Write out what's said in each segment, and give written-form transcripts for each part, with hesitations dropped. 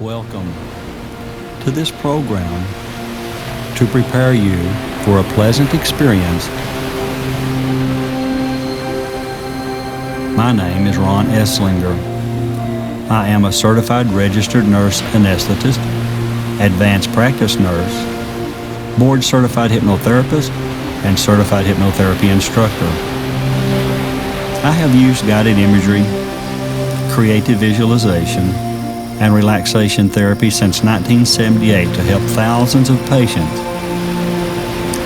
Welcome to this program to prepare you for a pleasant experience. My name is Ron Eslinger. I am a certified registered nurse anesthetist, advanced practice nurse, board certified hypnotherapist, and certified hypnotherapy instructor. I have used guided imagery, creative visualization, and relaxation therapy since 1978 to help thousands of patients.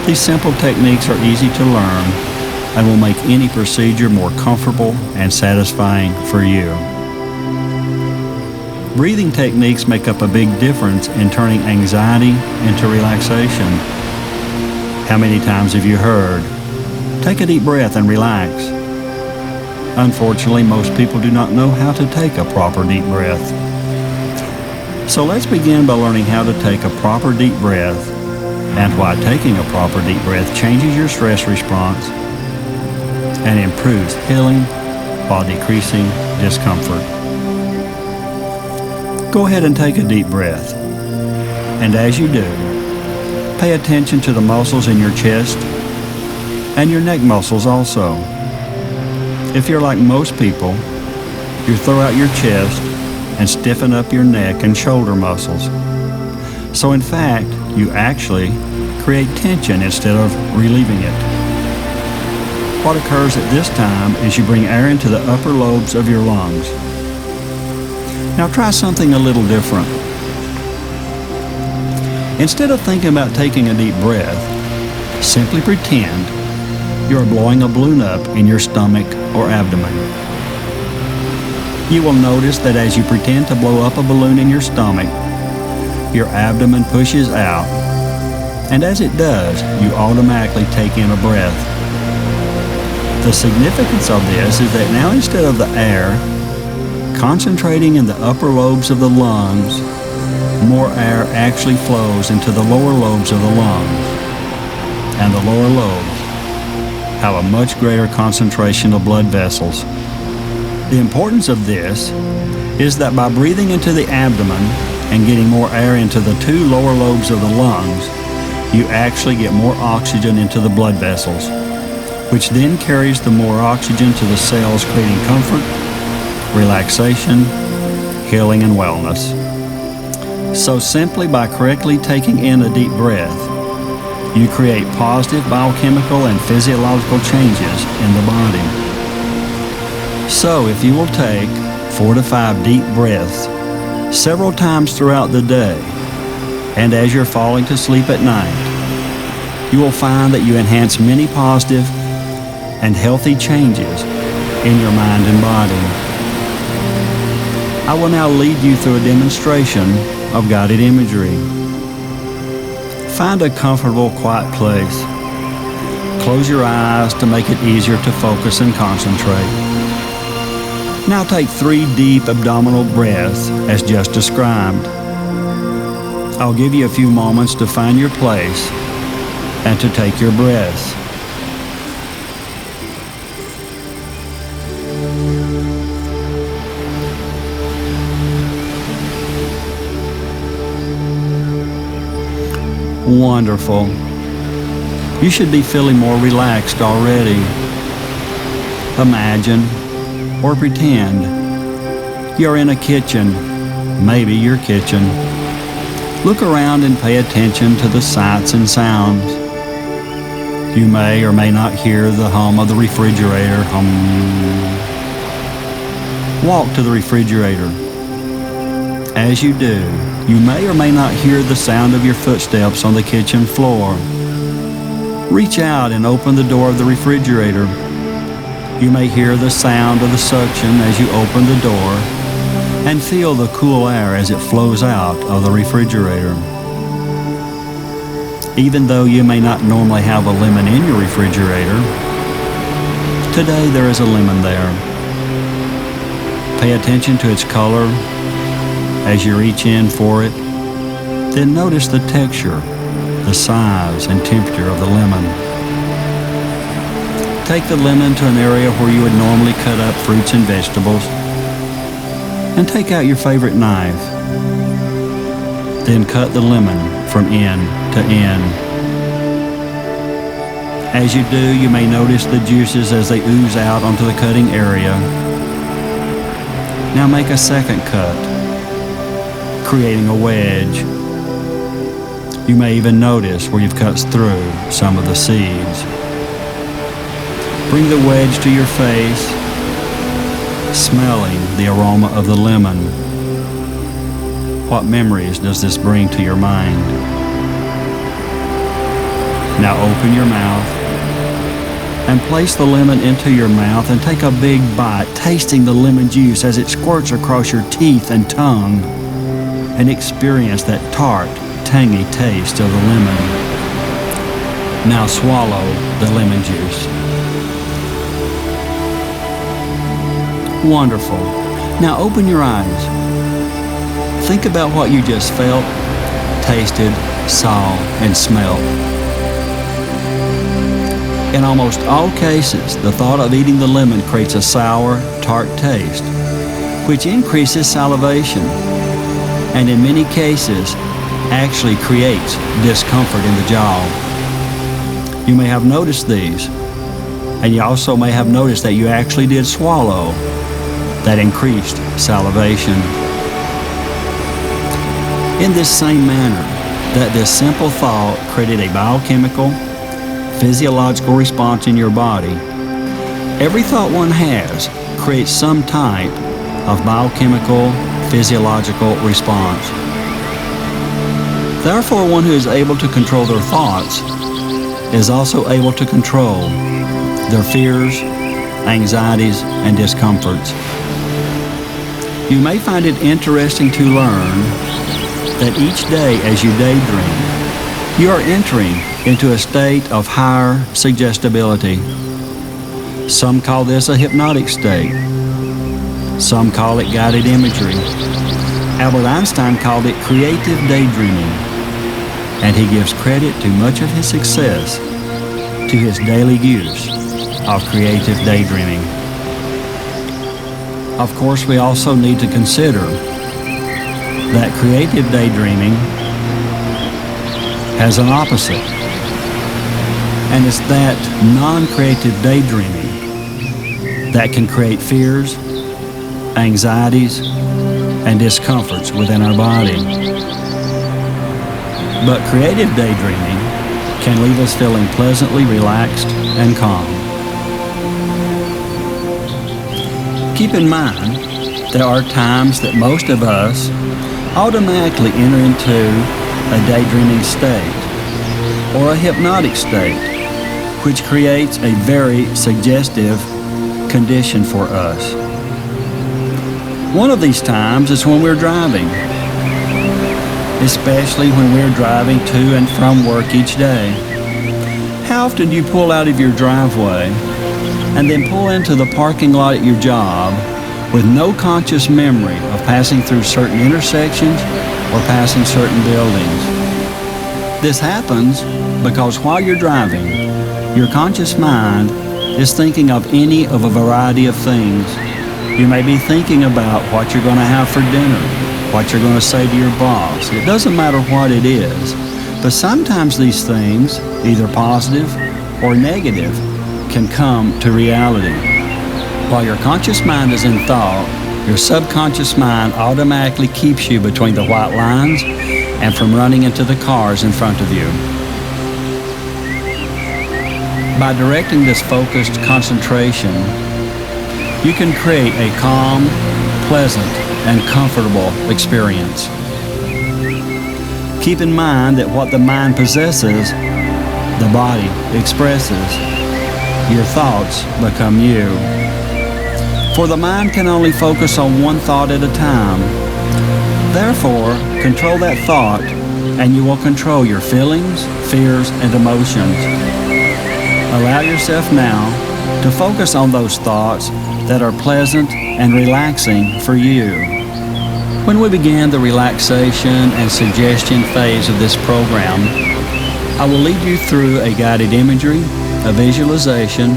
These simple techniques are easy to learn and will make any procedure more comfortable and satisfying for you. Breathing techniques make up a big difference in turning anxiety into relaxation. How many times have you heard, "Take a deep breath and relax"? Unfortunately, most people do not know how to take a proper deep breath. So let's begin by learning how to take a proper deep breath and why taking a proper deep breath changes your stress response and improves healing while decreasing discomfort. Go ahead and take a deep breath. And as you do, pay attention to the muscles in your chest and your neck muscles also. If you're like most people, you throw out your chest and stiffen up your neck and shoulder muscles. So in fact, you actually create tension instead of relieving it. What occurs at this time is you bring air into the upper lobes of your lungs. Now try something a little different. Instead of thinking about taking a deep breath, simply pretend you are blowing a balloon up in your stomach or abdomen. You will notice that as you pretend to blow up a balloon in your stomach, your abdomen pushes out, and as it does, you automatically take in a breath. The significance of this is that now instead of the air concentrating in the upper lobes of the lungs, more air actually flows into the lower lobes of the lungs, and the lower lobes have a much greater concentration of blood vessels. The importance of this is that by breathing into the abdomen and getting more air into the two lower lobes of the lungs, you actually get more oxygen into the blood vessels, which then carries the more oxygen to the cells, creating comfort, relaxation, healing, and wellness. So simply by correctly taking in a deep breath, you create positive biochemical and physiological changes in the body. So if you will take 4 to 5 deep breaths several times throughout the day, and as you're falling to sleep at night, you will find that you enhance many positive and healthy changes in your mind and body. I will now lead you through a demonstration of guided imagery. Find a comfortable, quiet place. Close your eyes to make it easier to focus and concentrate. Now take 3 deep abdominal breaths as just described. I'll give you a few moments to find your place and to take your breaths. Wonderful. You should be feeling more relaxed already. Imagine or pretend you're in a kitchen, maybe your kitchen. Look around and pay attention to the sights and sounds. You may or may not hear the hum of the refrigerator. Walk to the refrigerator. As you do, you may or may not hear the sound of your footsteps on the kitchen floor. Reach out and open the door of the refrigerator. You may hear the sound of the suction as you open the door and feel the cool air as it flows out of the refrigerator. Even though you may not normally have a lemon in your refrigerator, today there is a lemon there. Pay attention to its color as you reach in for it. Then notice the texture, the size and temperature of the lemon. Take the lemon to an area where you would normally cut up fruits and vegetables, and take out your favorite knife. Then cut the lemon from end to end. As you do, you may notice the juices as they ooze out onto the cutting area. Now make a second cut, creating a wedge. You may even notice where you've cut through some of the seeds. Bring the wedge to your face, smelling the aroma of the lemon. What memories does this bring to your mind? Now open your mouth and place the lemon into your mouth and take a big bite, tasting the lemon juice as it squirts across your teeth and tongue, and experience that tart, tangy taste of the lemon. Now swallow the lemon juice. Wonderful. Now open your eyes. Think about what you just felt, tasted, saw, and smelled. In almost all cases, the thought of eating the lemon creates a sour, tart taste, which increases salivation, and in many cases, actually creates discomfort in the jaw. You may have noticed these, and you also may have noticed that you actually did swallow that increased salivation. In this same manner, that this simple thought created a biochemical, physiological response in your body, every thought one has creates some type of biochemical, physiological response. Therefore, one who is able to control their thoughts is also able to control their fears, anxieties, and discomforts. You may find it interesting to learn that each day as you daydream, you are entering into a state of higher suggestibility. Some call this a hypnotic state. Some call it guided imagery. Albert Einstein called it creative daydreaming, and he gives credit to much of his success to his daily use of creative daydreaming. Of course, we also need to consider that creative daydreaming has an opposite, and it's that non-creative daydreaming that can create fears, anxieties, and discomforts within our body. But creative daydreaming can leave us feeling pleasantly relaxed and calm. Keep in mind, there are times that most of us automatically enter into a daydreaming state or a hypnotic state, which creates a very suggestive condition for us. One of these times is when we're driving, especially when we're driving to and from work each day. How often do you pull out of your driveway and then pull into the parking lot at your job with no conscious memory of passing through certain intersections or passing certain buildings? This happens because while you're driving, your conscious mind is thinking of any of a variety of things. You may be thinking about what you're going to have for dinner, what you're going to say to your boss. It doesn't matter what it is, but sometimes these things, either positive or negative, can come to reality. While your conscious mind is in thought, your subconscious mind automatically keeps you between the white lines and from running into the cars in front of you. By directing this focused concentration, you can create a calm, pleasant, and comfortable experience. Keep in mind that what the mind possesses, the body expresses. Your thoughts become you. For the mind can only focus on one thought at a time. Therefore, control that thought, and you will control your feelings, fears, and emotions. Allow yourself now to focus on those thoughts that are pleasant and relaxing for you. When we begin the relaxation and suggestion phase of this program, I will lead you through a guided imagery, a visualization,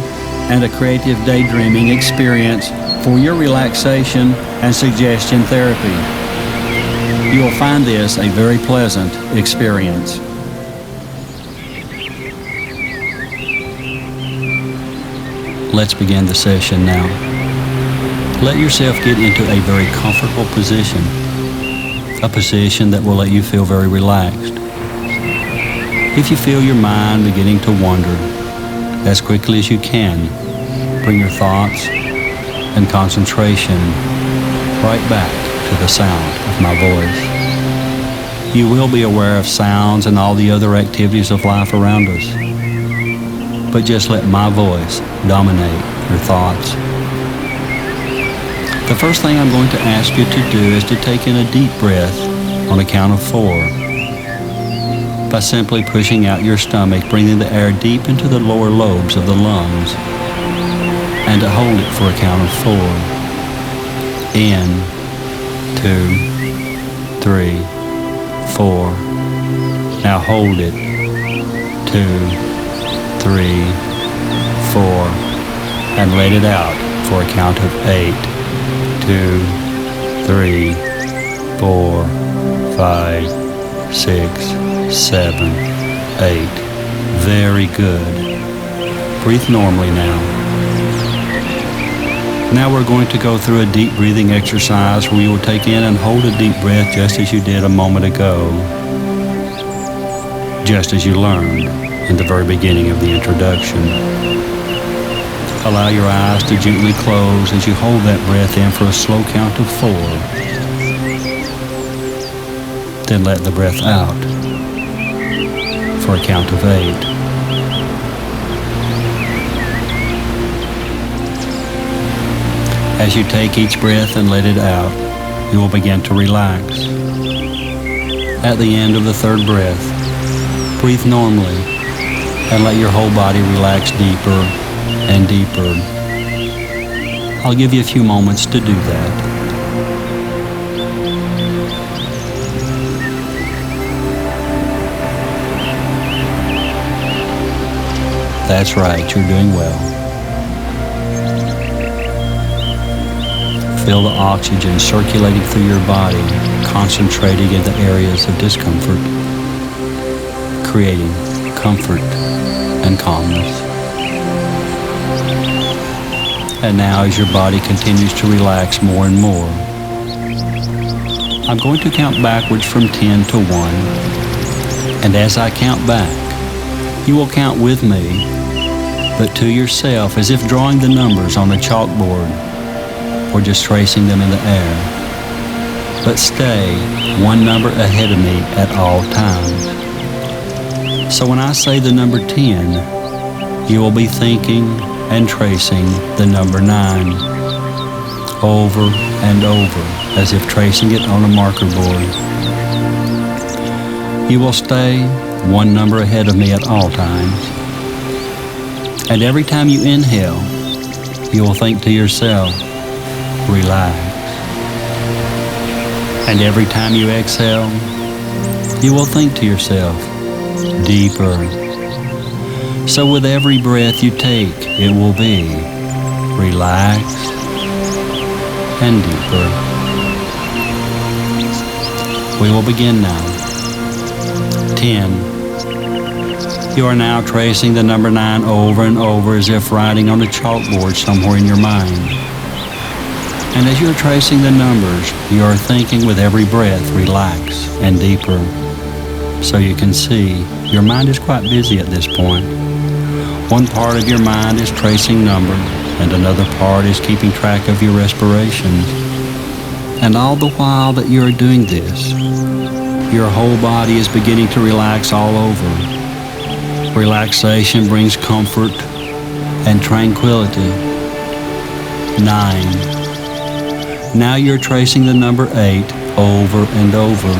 and a creative daydreaming experience for your relaxation and suggestion therapy. You will find this a very pleasant experience. Let's begin the session now. Let yourself get into a very comfortable position, a position that will let you feel very relaxed. If you feel your mind beginning to wander, as quickly as you can, bring your thoughts and concentration right back to the sound of my voice. You will be aware of sounds and all the other activities of life around us, but just let my voice dominate your thoughts. The first thing I'm going to ask you to do is to take in a deep breath on a count of 4. By simply pushing out your stomach, breathing the air deep into the lower lobes of the lungs, and to hold it for a count of 4. In, 2, 3, 4. Now hold it. 2, 3, 4, and let it out for a count of 8. 2, 3, 4, 5, 6, 7, 8. Very good. Breathe normally now. Now we're going to go through a deep breathing exercise where you will take in and hold a deep breath just as you did a moment ago, just as you learned in the very beginning of the introduction. Allow your eyes to gently close as you hold that breath in for a slow count of 4. Then let the breath out for a count of 8. As you take each breath and let it out, you will begin to relax. At the end of the third breath, breathe normally and let your whole body relax deeper and deeper. I'll give you a few moments to do that. That's right, you're doing well. Feel the oxygen circulating through your body, concentrating in the areas of discomfort, creating comfort and calmness. And now as your body continues to relax more and more, I'm going to count backwards from 10 to 1. And as I count back, you will count with me, but to yourself, as if drawing the numbers on a chalkboard or just tracing them in the air. But stay one number ahead of me at all times. So when I say the number 10, you will be thinking and tracing the number 9 over and over, as if tracing it on a marker board. You will stay one number ahead of me at all times. And every time you inhale, you will think to yourself, relax. And every time you exhale, you will think to yourself, deeper. So with every breath you take, it will be relaxed and deeper. We will begin now. 10. You are now tracing the number 9 over and over as if writing on a chalkboard somewhere in your mind. And as you are tracing the numbers, you are thinking with every breath, relax and deeper. So you can see, your mind is quite busy at this point. One part of your mind is tracing numbers, and another part is keeping track of your respirations. And all the while that you are doing this, your whole body is beginning to relax all over. Relaxation brings comfort and tranquility. 9. Now you're tracing the number 8 over and over.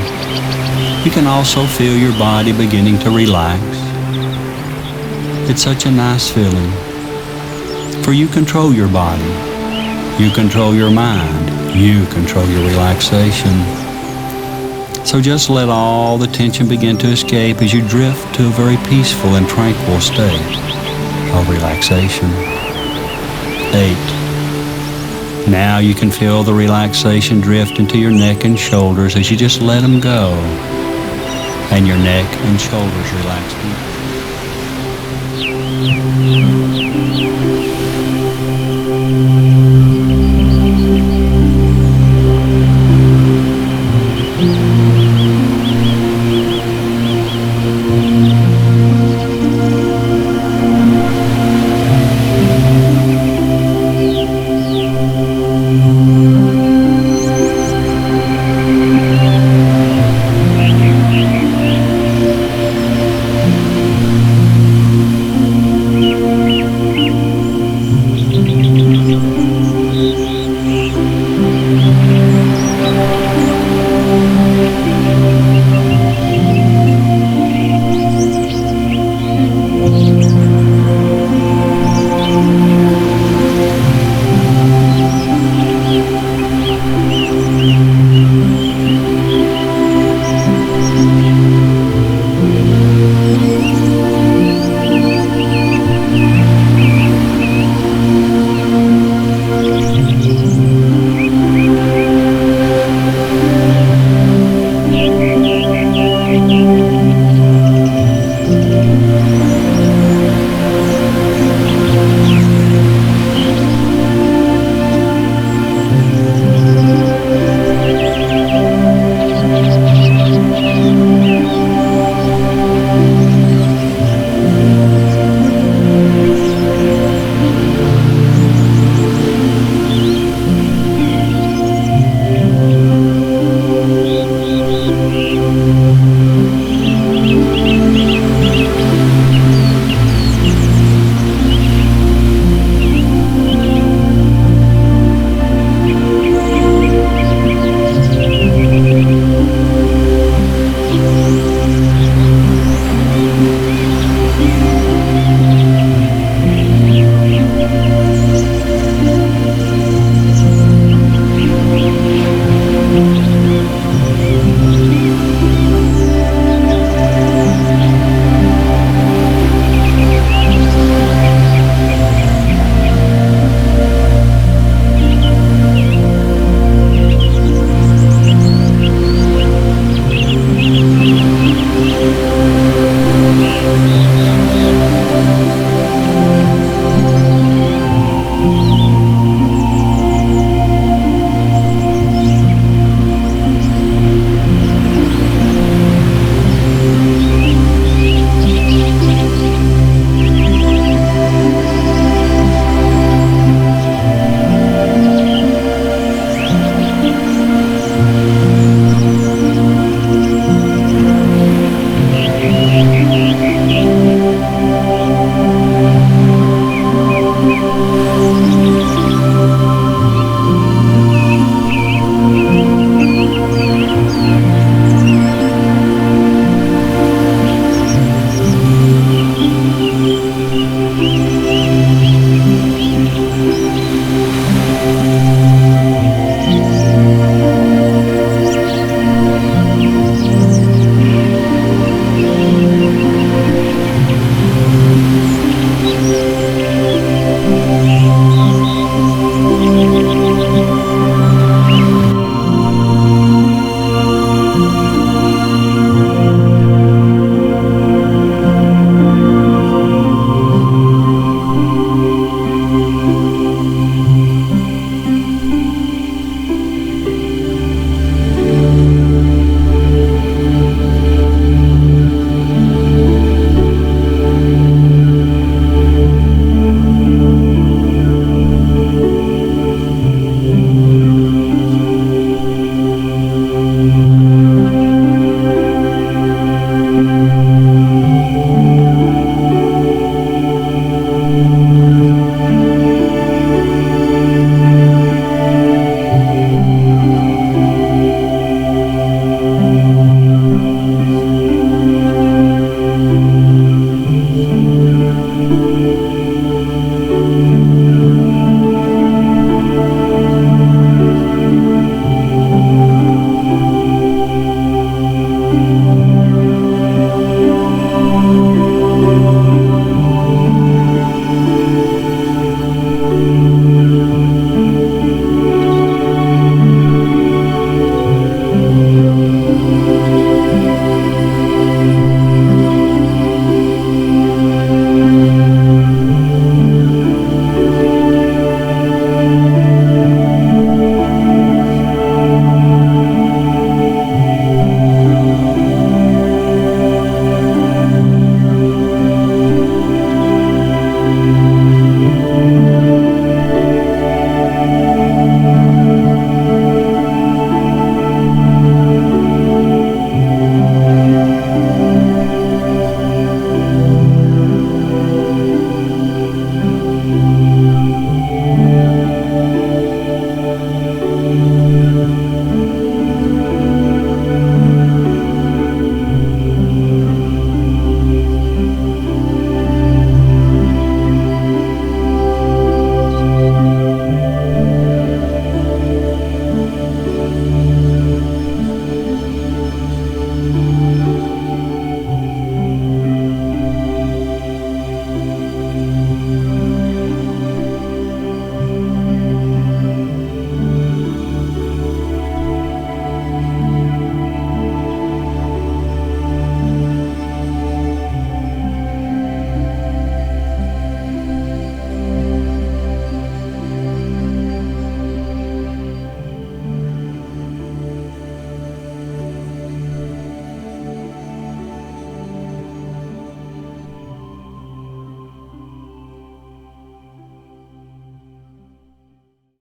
You can also feel your body beginning to relax. It's such a nice feeling. For you control your body. You control your mind. You control your relaxation. So just let all the tension begin to escape as you drift to a very peaceful and tranquil state of relaxation. 8. Now you can feel the relaxation drift into your neck and shoulders as you just let them go. And your neck and shoulders relax deeply.